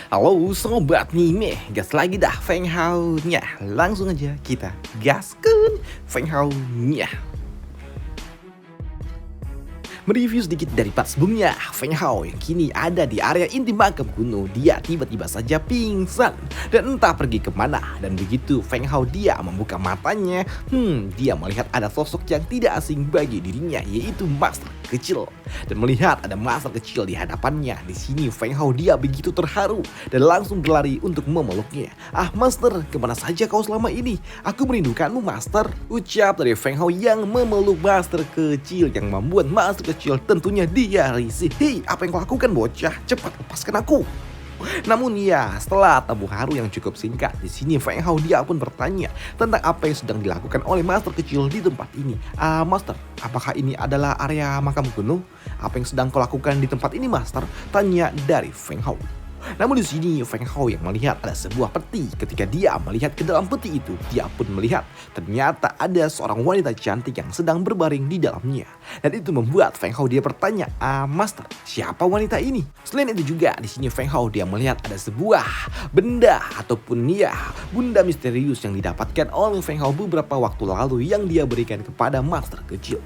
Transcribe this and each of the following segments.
Halo sobat Mime, gas lagi dah Feng Hao-nya. Langsung aja kita gaskan Feng Hao-nya. Mereview sedikit dari part sebelumnya, Feng Hao yang kini ada di area inti makam kuno, dia tiba-tiba saja pingsan dan entah pergi kemana. Dan begitu Feng Hao dia membuka matanya, dia melihat ada sosok yang tidak asing bagi dirinya, yaitu Master Kecil. Dan melihat ada Master Kecil di hadapannya, di sini Feng Hao dia begitu terharu dan langsung berlari untuk memeluknya. "Ah Master, kemana saja kau selama ini? Aku merindukanmu Master," ucap dari Feng Hao yang memeluk Master Kecil, yang membuat Master Kecil tentunya dia risih. "Hei, apa yang kau lakukan bocah? Cepat lepaskan aku." Namun ya, setelah tabu haru yang cukup singkat, di sini Feng Hao dia pun bertanya tentang apa yang sedang dilakukan oleh Master Kecil di tempat ini. Master, apakah ini adalah area makam kuno? Apa yang sedang kau lakukan di tempat ini, Master?" tanya dari Feng Hao. Namun di sini Feng Hao yang melihat ada sebuah peti. Ketika dia melihat ke dalam peti itu, dia pun melihat ternyata ada seorang wanita cantik yang sedang berbaring di dalamnya. Dan itu membuat Feng Hao dia bertanya, "Master, siapa wanita ini?" Selain itu juga di sini Feng Hao dia melihat ada sebuah benda ataupun benda misterius yang didapatkan oleh Feng Hao beberapa waktu lalu yang dia berikan kepada Master Kecil.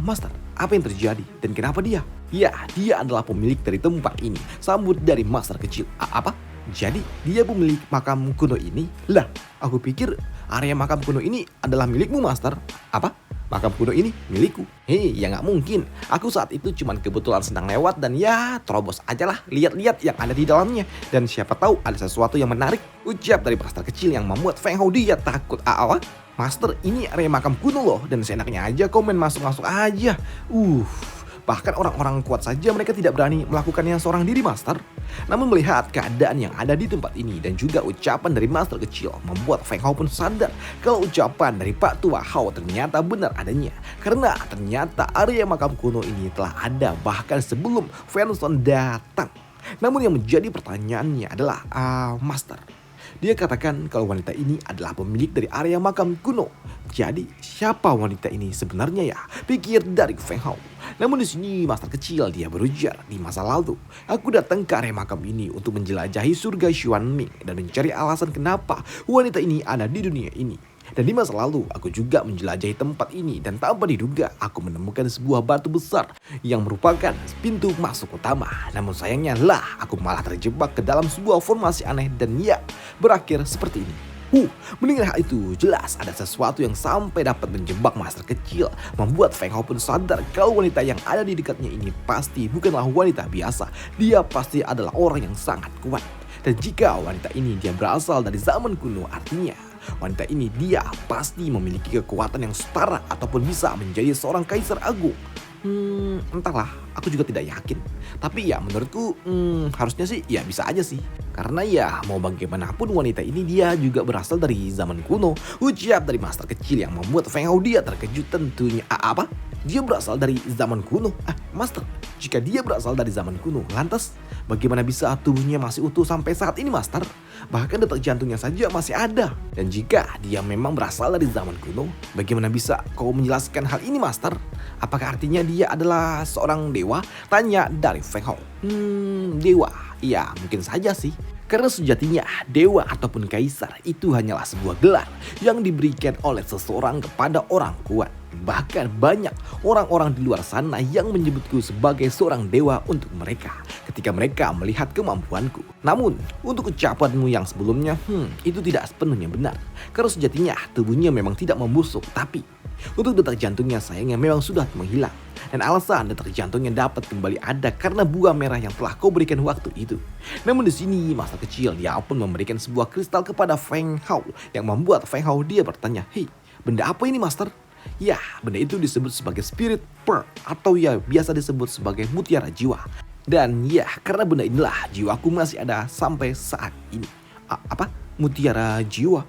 "Master, apa yang terjadi dan kenapa dia?" "Ya, dia adalah pemilik dari tempat ini," sambut dari Master Kecil. "Apa? Jadi dia pemilik makam kuno ini?" "Lah, aku pikir area makam kuno ini adalah milikmu, Master." "Apa? Makam kuno ini milikku?" "Hei, ya nggak mungkin. Aku saat itu cuman kebetulan sedang lewat dan ya terobos aja lah lihat-lihat yang ada di dalamnya. Dan siapa tahu ada sesuatu yang menarik," ucap dari Master Kecil yang membuat Feng Hao dia takut. "Apa? Master, ini area makam kuno loh dan seenaknya aja kau main masuk-masuk aja. Bahkan orang-orang kuat saja mereka tidak berani melakukannya seorang diri, Master." Namun melihat keadaan yang ada di tempat ini dan juga ucapan dari Master Kecil membuat Feng Hao pun sadar kalau ucapan dari Pak Tua Hao ternyata benar adanya. Karena ternyata area makam kuno ini telah ada bahkan sebelum Venson datang. Namun yang menjadi pertanyaannya adalah, Master, dia katakan kalau wanita ini adalah pemilik dari area makam kuno. Jadi siapa wanita ini sebenarnya ya? Pikir dari Feng Hao. Namun di sini Master Kecil dia berujar, "Di masa lalu, aku datang ke area makam ini untuk menjelajahi surga Xuanming dan mencari alasan kenapa wanita ini ada di dunia ini. Dan di masa lalu aku juga menjelajahi tempat ini dan tanpa diduga aku menemukan sebuah batu besar yang merupakan pintu masuk utama. Namun sayangnya lah aku malah terjebak ke dalam sebuah formasi aneh dan ya berakhir seperti ini." Mendengar hal itu, jelas ada sesuatu yang sampai dapat menjebak Master Kecil, membuat Feng Hao pun sadar kalau wanita yang ada di dekatnya ini pasti bukanlah wanita biasa. Dia pasti adalah orang yang sangat kuat. Dan jika wanita ini dia berasal dari zaman kuno, artinya wanita ini dia pasti memiliki kekuatan yang setara ataupun bisa menjadi seorang kaisar agung. Entahlah, aku juga tidak yakin. Tapi ya menurutku harusnya sih ya bisa aja sih. Karena ya mau bagaimanapun wanita ini dia juga berasal dari zaman kuno, ucap dari Master Kecil yang membuat Feng Hao dia terkejut tentunya. "Apa? Dia berasal dari zaman kuno? Master, jika dia berasal dari zaman kuno, lantas bagaimana bisa tubuhnya masih utuh sampai saat ini, Master? Bahkan detak jantungnya saja masih ada. Dan jika dia memang berasal dari zaman kuno, bagaimana bisa kau menjelaskan hal ini, Master? Apakah artinya dia adalah seorang dewa?" tanya dari Feng Hao. Dewa? Ya mungkin saja sih. Karena sejatinya dewa ataupun kaisar itu hanyalah sebuah gelar yang diberikan oleh seseorang kepada orang kuat. Bahkan banyak orang-orang di luar sana yang menyebutku sebagai seorang dewa untuk mereka ketika mereka melihat kemampuanku. Namun untuk ucapanmu yang sebelumnya itu tidak sepenuhnya benar. Karena sejatinya tubuhnya memang tidak membusuk, tapi untuk detak jantungnya sayangnya memang sudah menghilang. Dan alasan detak jantungnya dapat kembali ada karena buah merah yang telah kau berikan waktu itu. Namun di sini Master Kecil dia pun memberikan sebuah kristal kepada Feng Hao yang membuat Feng Hao dia bertanya, "Hei, benda apa ini, Master?" Ya, benda itu disebut sebagai Spirit Pearl atau ya biasa disebut sebagai mutiara jiwa. Dan ya karena benda inilah jiwaku masih ada sampai saat ini. Apa? Mutiara jiwa?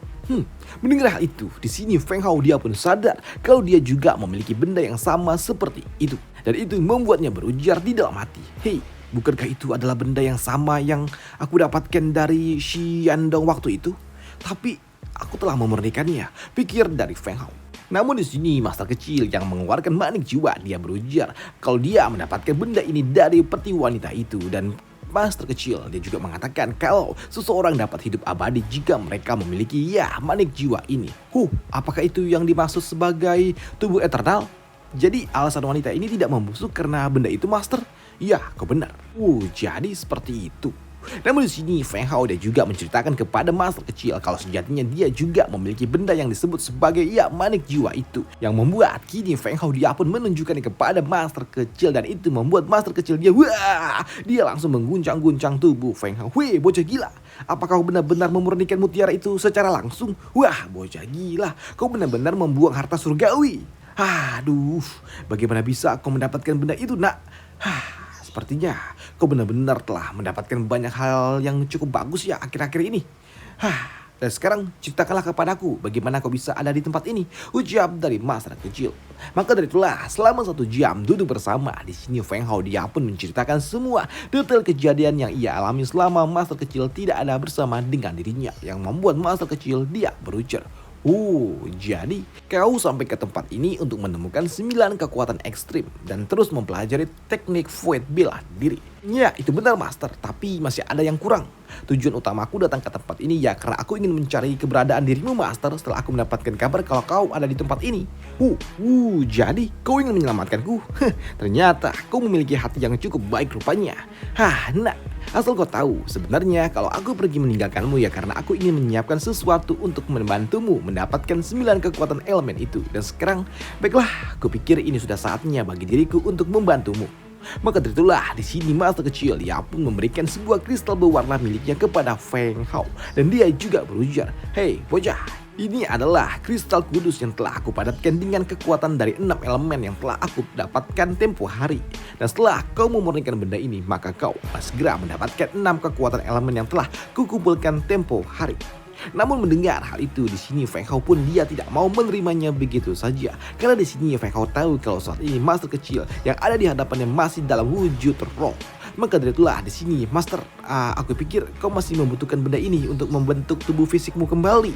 Mendengar hal itu, di sini Feng Hao dia pun sadar kalau dia juga memiliki benda yang sama seperti itu. Dan itu membuatnya berujar di dalam hati, "Hei, bukankah itu adalah benda yang sama yang aku dapatkan dari Xiandong waktu itu? Tapi aku telah memurnikannya," pikir dari Feng Hao. Namun di sini Master Kecil yang mengeluarkan manik jiwa dia berujar kalau dia mendapatkan benda ini dari peti wanita itu dan Master kecil, dia juga mengatakan kalau seseorang dapat hidup abadi jika mereka memiliki manik jiwa ini. Apakah itu yang dimaksud sebagai tubuh eternal? Jadi alasan wanita ini tidak membusuk karena benda itu, Master? Ya, kau benar. Jadi seperti itu. Namun di sini Feng Hao dia juga menceritakan kepada Master kecil kalau sejatinya dia juga memiliki benda yang disebut sebagai manik jiwa itu, yang membuat kini Feng Hao dia pun menunjukkannya kepada Master kecil, dan itu membuat Master kecil dia dia langsung mengguncang-guncang tubuh Feng Hao. Bocah gila, apakah kau benar-benar memurnikan mutiara itu secara langsung? Bocah gila, kau benar-benar membuang harta surgawi. Aduh, bagaimana bisa kau mendapatkan benda itu, nak? Sepertinya kau benar-benar telah mendapatkan banyak hal yang cukup bagus ya akhir-akhir ini. Dan sekarang ceritakanlah kepadaku bagaimana kau bisa ada di tempat ini, ucap dari Master kecil. Maka dari itulah selama 1 jam duduk bersama di sini Feng Hao dia pun menceritakan semua detail kejadian yang ia alami selama Master kecil tidak ada bersama dengan dirinya, yang membuat Master kecil dia berujar. Jadi kau sampai ke tempat ini untuk menemukan 9 kekuatan ekstrim dan terus mempelajari teknik void bela diri. Ya, itu benar, Master, tapi masih ada yang kurang. Tujuan utamaku datang ke tempat ini karena aku ingin mencari keberadaan dirimu, Master, setelah aku mendapatkan kabar kalau kau ada di tempat ini. Jadi kau ingin menyelamatkanku? Ternyata kau memiliki hati yang cukup baik rupanya. Asal kau tahu, sebenarnya kalau aku pergi meninggalkanmu karena aku ingin menyiapkan sesuatu untuk membantumu mendapatkan 9 kekuatan elemen itu. Dan sekarang, baiklah, kupikir ini sudah saatnya bagi diriku untuk membantumu. Maka dari itulah di sini Master kecil dia pun memberikan sebuah kristal berwarna miliknya kepada Feng Hao, dan dia juga berujar, bocah, ini adalah kristal kudus yang telah aku padatkan dengan kekuatan dari 6 elemen yang telah aku dapatkan tempo hari. Dan setelah kau memurnikan benda ini, maka kau akan segera mendapatkan 6 kekuatan elemen yang telah kukumpulkan tempo hari. Namun mendengar hal itu, di sini Feng Hao pun dia tidak mau menerimanya begitu saja, karena di sini Feng Hao tahu kalau saat ini Master kecil yang ada di hadapannya masih dalam wujud roh. Maka dari itulah di sini, Master, aku pikir kau masih membutuhkan benda ini untuk membentuk tubuh fisikmu kembali.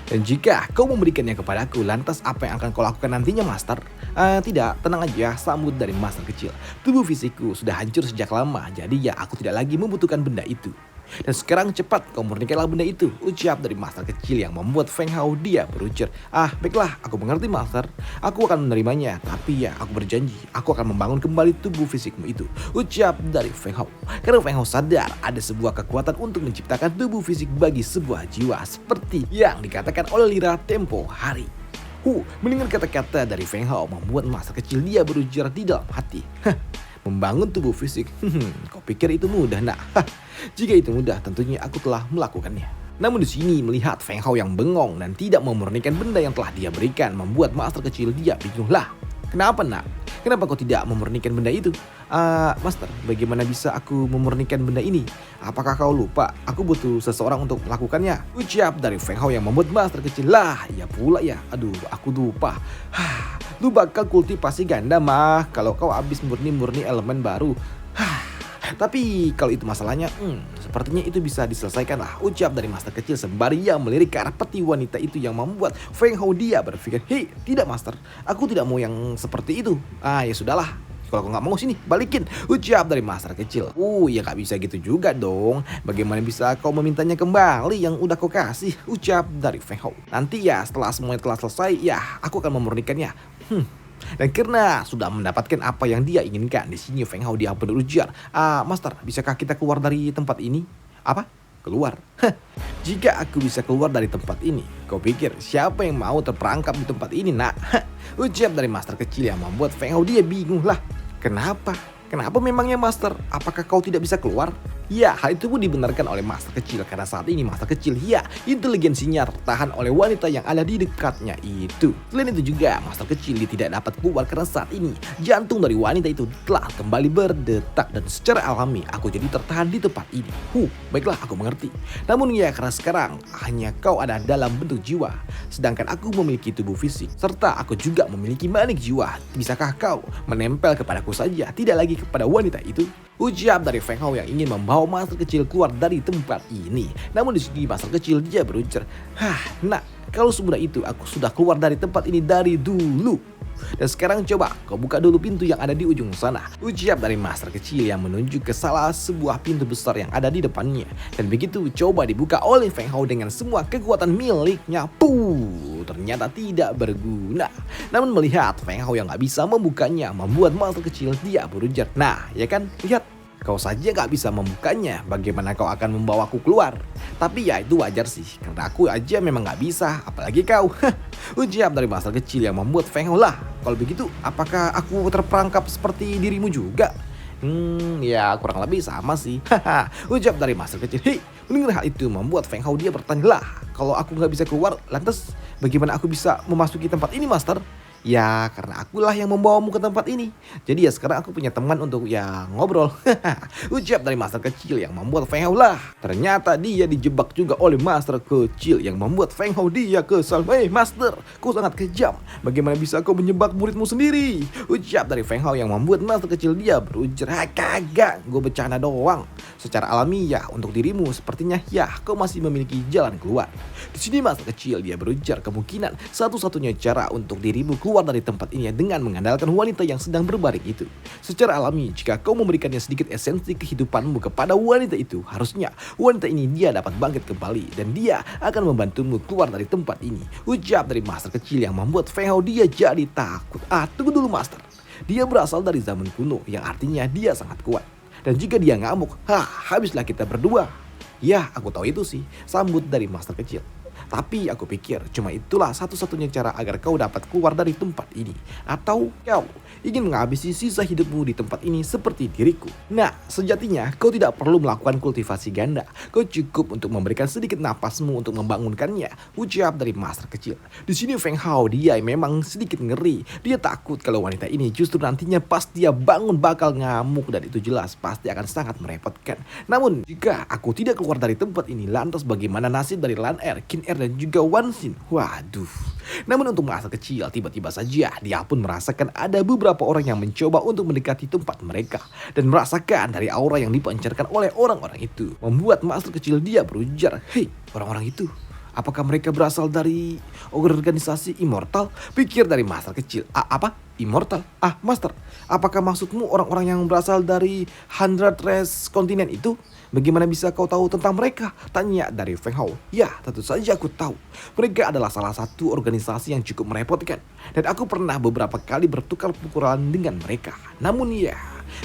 Dan jika kau memberikannya kepadaku, lantas apa yang akan kau lakukan nantinya, Master? Tidak, tenang aja, sambut dari Master kecil. Tubuh fisikku sudah hancur sejak lama, jadi aku tidak lagi membutuhkan benda itu. Dan sekarang cepat kau murnikanlah benda itu, ucap dari Master kecil, yang membuat Feng Hao dia berujar. Baiklah, aku mengerti, Master. Aku akan menerimanya, tapi aku berjanji aku akan membangun kembali tubuh fisikmu itu, ucap dari Feng Hao. Karena Feng Hao sadar ada sebuah kekuatan untuk menciptakan tubuh fisik bagi sebuah jiwa, seperti yang dikatakan oleh Lira tempo hari. Mendengar kata-kata dari Feng Hao membuat Master kecil dia berujar di dalam hati. Membangun tubuh fisik, kau pikir itu mudah, nak? Jika itu mudah, tentunya aku telah melakukannya. Namun di sini melihat Feng Hao yang bengong dan tidak memurnikan benda yang telah dia berikan, membuat Master kecil dia bingung. Kenapa, nak? Kenapa kau tidak memurnikan benda itu? Master, bagaimana bisa aku memurnikan benda ini? Apakah kau lupa? Aku butuh seseorang untuk melakukannya, ucap dari Feng Hao yang membuat Master kecil. Ya pula ya. Aduh, aku lupa. Lu bakal kultivasi ganda mah kalau kau habis murni elemen baru. Tapi kalau itu masalahnya, sepertinya itu bisa diselesaikan lah, ucap dari Master kecil sembari ia melirik ke arah peti wanita itu, yang membuat Feng Hao dia berpikir, tidak, Master, aku tidak mau yang seperti itu. Ya sudahlah, kalau kau nggak mau, sini balikin, ucap dari Master kecil. Ya nggak bisa gitu juga dong. Bagaimana bisa kau memintanya kembali yang udah kau kasih, ucap dari Feng Hao. Nanti setelah semuanya telah selesai, aku akan memurnikannya. Dan karena sudah mendapatkan apa yang dia inginkan, di sini Feng Hao dia berujar, Master, bisakah kita keluar dari tempat ini? Apa? Keluar? Jika aku bisa keluar dari tempat ini, kau pikir siapa yang mau terperangkap di tempat ini, nak? Ucap dari Master kecil yang membuat Feng Hao dia bingung. Kenapa? Kenapa memangnya, Master? Apakah kau tidak bisa keluar? Hal itu pun dibenarkan oleh Master kecil, karena saat ini Master kecil inteligensinya tertahan oleh wanita yang ada di dekatnya itu. Selain itu juga Master kecil dia tidak dapat keluar karena saat ini jantung dari wanita itu telah kembali berdetak, dan secara alami aku jadi tertahan di tempat ini. Baiklah, aku mengerti. Namun karena sekarang hanya kau ada dalam bentuk jiwa, sedangkan aku memiliki tubuh fisik, serta aku juga memiliki manik jiwa. Bisakah kau menempel kepadaku saja, tidak lagi kepada wanita itu? Ucap dari Feng Hao yang ingin membawa Master kecil keluar dari tempat ini. Namun di sini Master kecil dia berujar, nak, kalau semudah itu aku sudah keluar dari tempat ini dari dulu. Dan sekarang coba kau buka dulu pintu yang ada di ujung sana, ucap dari master kecil yang menunjuk ke salah sebuah pintu besar yang ada di depannya. Dan begitu coba dibuka oleh Feng Hao dengan semua kekuatan miliknya. Ternyata tidak berguna. Namun melihat Feng Hao yang gak bisa membukanya, membuat master kecil dia berujar, nah ya kan, lihat. Kau saja gak bisa membukanya, bagaimana kau akan membawaku keluar? Tapi ya itu wajar sih, karena aku aja memang gak bisa, apalagi kau. Ucap dari master kecil yang membuat Feng Hao lah. Kalau begitu, apakah aku terperangkap seperti dirimu juga? Ya kurang lebih sama sih. Ucap dari master kecil. Hei, mendengar hal itu membuat Feng Hao dia bertanya lah. Kalau aku gak bisa keluar, lantas bagaimana aku bisa memasuki tempat ini, master? Ya karena akulah yang membawamu ke tempat ini. Jadi ya sekarang aku punya teman untuk ya ngobrol. Ucap dari master kecil yang membuat Feng Hao lah. Ternyata dia dijebak juga oleh master kecil yang membuat Feng Hao dia kesal. Master, kau sangat kejam. Bagaimana bisa kau menjebak muridmu sendiri? Ucap dari Feng Hao yang membuat master kecil dia berujar, kagak, gue bercanda doang. Secara alamiah untuk dirimu sepertinya ya kau masih memiliki jalan keluar. Di sini master kecil dia berujar kemungkinan satu-satunya cara untuk dirimu keluar dari tempat ini dengan mengandalkan wanita yang sedang berbaring itu. Secara alami, jika kau memberikannya sedikit esensi kehidupanmu kepada wanita itu, harusnya wanita ini dia dapat bangkit kembali dan dia akan membantumu keluar dari tempat ini. Ucap dari master kecil yang membuat Feng Hao dia jadi takut. Tunggu dulu master. Dia berasal dari zaman kuno yang artinya dia sangat kuat. Dan jika dia ngamuk, habislah kita berdua. Ya, aku tahu itu sih, sambut dari master kecil. Tapi aku pikir cuma itulah satu-satunya cara agar kau dapat keluar dari tempat ini. Atau kau ingin menghabisi sisa hidupmu di tempat ini seperti diriku. Nah, sejatinya kau tidak perlu melakukan kultivasi ganda. Kau cukup untuk memberikan sedikit napasmu untuk membangunkannya. Ucap dari master kecil. Di sini Feng Hao dia memang sedikit ngeri. Dia takut kalau wanita ini justru nantinya pas dia bangun bakal ngamuk. Dan itu jelas pasti akan sangat merepotkan. Namun jika aku tidak keluar dari tempat ini, lantas bagaimana nasib dari Lan Er, Qin Er dan juga Wan Xin? Waduh. Namun untuk master kecil tiba-tiba saja dia pun merasakan ada beberapa orang yang mencoba untuk mendekati tempat mereka dan merasakan dari aura yang dipancarkan oleh orang-orang itu membuat master kecil dia berujar, hei, orang-orang itu apakah mereka berasal dari organisasi Immortal? Pikir dari master kecil. Apa? Immortal? Master, apakah maksudmu orang-orang yang berasal dari 100 Race Continent itu? Bagaimana bisa kau tahu tentang mereka? Tanya dari Feng Hao. Ya, tentu saja aku tahu. Mereka adalah salah satu organisasi yang cukup merepotkan. Dan aku pernah beberapa kali bertukar pukulan dengan mereka. Namun ya,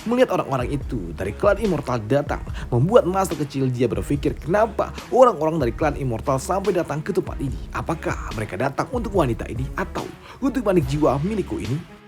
melihat orang-orang itu dari klan Immortal datang, membuat masa kecil dia berpikir kenapa orang-orang dari klan Immortal sampai datang ke tempat ini. Apakah mereka datang untuk wanita ini atau untuk manik jiwa milikku ini?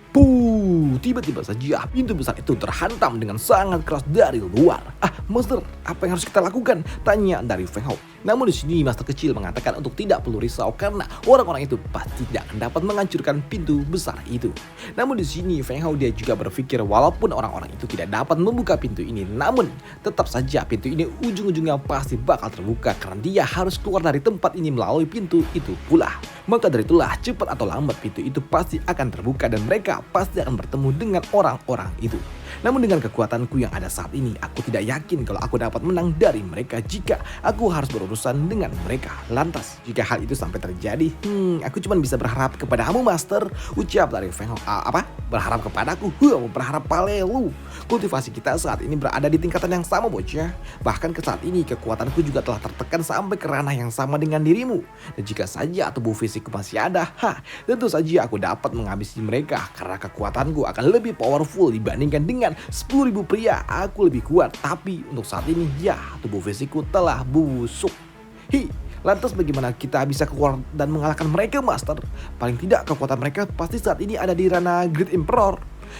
Tiba-tiba saja pintu besar itu terhantam dengan sangat keras dari luar. Master, apa yang harus kita lakukan? Tanya dari Feng Hao. Namun di sini master kecil mengatakan untuk tidak perlu risau karena orang-orang itu pasti tidak akan dapat menghancurkan pintu besar itu. Namun di sini Feng Hao dia juga berpikir walaupun orang-orang itu tidak dapat membuka pintu ini, namun tetap saja pintu ini ujung-ujungnya pasti bakal terbuka karena dia harus keluar dari tempat ini melalui pintu itu pula. Maka dari itulah cepat atau lambat pintu itu pasti akan terbuka dan mereka pasti akan bertemu dengan orang-orang itu. Namun dengan kekuatanku yang ada saat ini, aku tidak yakin kalau aku dapat menang dari mereka jika aku harus berurusan dengan mereka. Lantas, jika hal itu sampai terjadi, aku cuma bisa berharap kepadamu, Master. Ucap dari Feng Hao. Apa? Berharap kepadaku? Berharap palelu. Kultivasi kita saat ini berada di tingkatan yang sama, bocah. Bahkan ke saat ini, kekuatanku juga telah tertekan sampai ke ranah yang sama dengan dirimu. Dan jika saja tubuh fisikku masih ada, tentu saja aku dapat menghabisi mereka karena kekuatanku akan lebih powerful dibandingkan dengan 10.000 pria. Aku lebih kuat, tapi untuk saat ini ya tubuh fisikku telah busuk. Lantas bagaimana kita bisa keluar dan mengalahkan mereka, Master? Paling tidak kekuatan mereka pasti saat ini ada di ranah Great Emperor.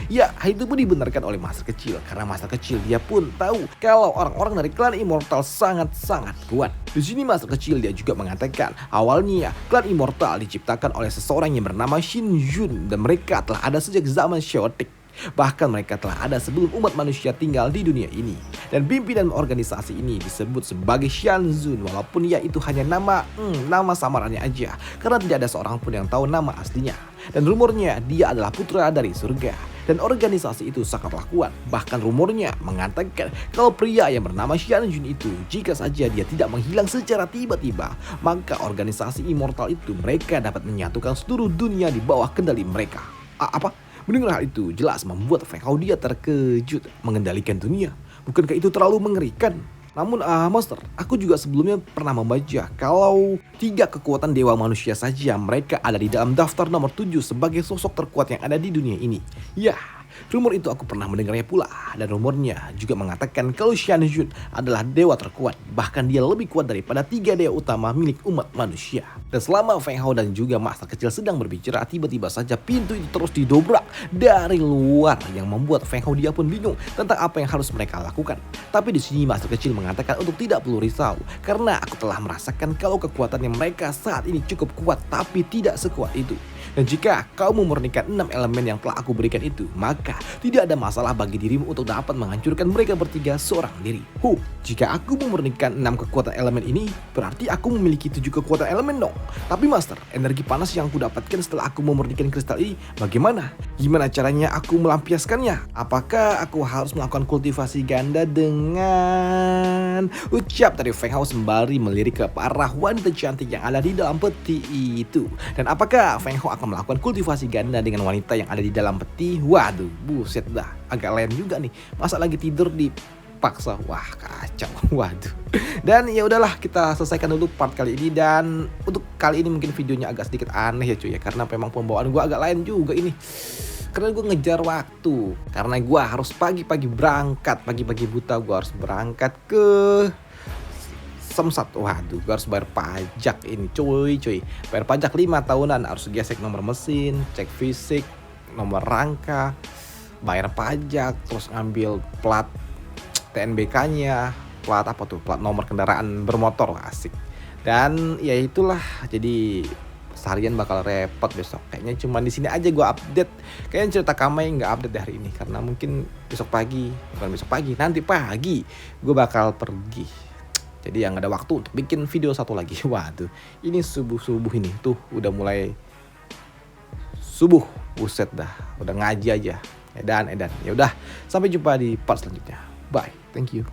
Ya, itu pun dibenarkan oleh Master Kecil karena Master Kecil dia pun tahu kalau orang-orang dari klan Immortal sangat-sangat kuat. Di sini Master Kecil dia juga mengatakan awalnya klan Immortal diciptakan oleh seseorang yang bernama Shin Jun dan mereka telah ada sejak zaman Chaotic. Bahkan mereka telah ada sebelum umat manusia tinggal di dunia ini. Dan pimpinan organisasi ini disebut sebagai Xianzun, walaupun ya itu hanya nama samarannya aja, karena tidak ada seorang pun yang tahu nama aslinya. Dan rumornya dia adalah putra dari surga. Dan organisasi itu sangatlah kuat. Bahkan rumornya mengatakan kalau pria yang bernama Xianzun itu jika saja dia tidak menghilang secara tiba-tiba, maka organisasi Immortal itu mereka dapat menyatukan seluruh dunia di bawah kendali mereka. Apa? Mendengar hal itu jelas membuat Feng Hao dia terkejut. Mengendalikan dunia, bukankah itu terlalu mengerikan? Namun Master, aku juga sebelumnya pernah membaca kalau 3 kekuatan dewa manusia saja mereka ada di dalam daftar nomor 7 sebagai sosok terkuat yang ada di dunia ini. Ya, rumor itu aku pernah mendengarnya pula, dan rumornya juga mengatakan kalau Shan Yun adalah dewa terkuat, bahkan dia lebih kuat daripada 3 dewa utama milik umat manusia. Dan selama Feng Hao dan juga Master Kecil sedang berbicara, tiba-tiba saja pintu itu terus didobrak dari luar yang membuat Feng Hao dia pun bingung tentang apa yang harus mereka lakukan. Tapi di sini Master Kecil mengatakan untuk tidak perlu risau karena aku telah merasakan kalau kekuatannya mereka saat ini cukup kuat tapi tidak sekuat itu. Dan jika kau memurnikan 6 elemen yang telah aku berikan itu, maka tidak ada masalah bagi dirimu untuk dapat menghancurkan mereka bertiga seorang diri. Jika aku memurnikan 6 kekuatan elemen ini, berarti aku memiliki 7 kekuatan elemen dong. Tapi Master, energi panas yang aku dapatkan setelah aku memurnikan kristal ini, bagaimana? Gimana caranya aku melampiaskannya? Apakah aku harus melakukan kultivasi ganda dengan... Ucap dari Feng Hao sembari melirik ke arah wanita cantik yang ada di dalam peti itu. Dan apakah Feng Hao akan melakukan kultivasi ganda dengan wanita yang ada di dalam peti? Waduh, buset dah, agak lain juga nih. Masa lagi tidur dipaksa? Wah, kacau. Waduh. Dan ya udahlah, kita selesaikan dulu part kali ini. Dan untuk kali ini mungkin videonya agak sedikit aneh ya cuy ya, karena memang pembawaan gue agak lain juga ini. Karena gue ngejar waktu, karena gue harus pagi-pagi berangkat, pagi-pagi buta gue harus berangkat ke Samsat. Waduh, gue harus bayar pajak ini cuy. Bayar pajak 5 tahunan, harus gesek nomor mesin, cek fisik, nomor rangka, bayar pajak, terus ngambil plat TNBK-nya, plat apa tuh, plat nomor kendaraan bermotor, asik. Dan ya itulah, jadi seharian bakal repot besok. Kayaknya cuma di sini aja gue update. Kayaknya cerita Kamei nggak update hari ini karena mungkin besok pagi, bukan besok pagi, nanti pagi gue bakal pergi. Jadi yang ada waktu untuk bikin video satu lagi. Waduh, ini subuh ini tuh udah mulai subuh. Buset dah, udah ngaji aja. Edan. Ya udah, sampai jumpa di part selanjutnya. Bye, thank you.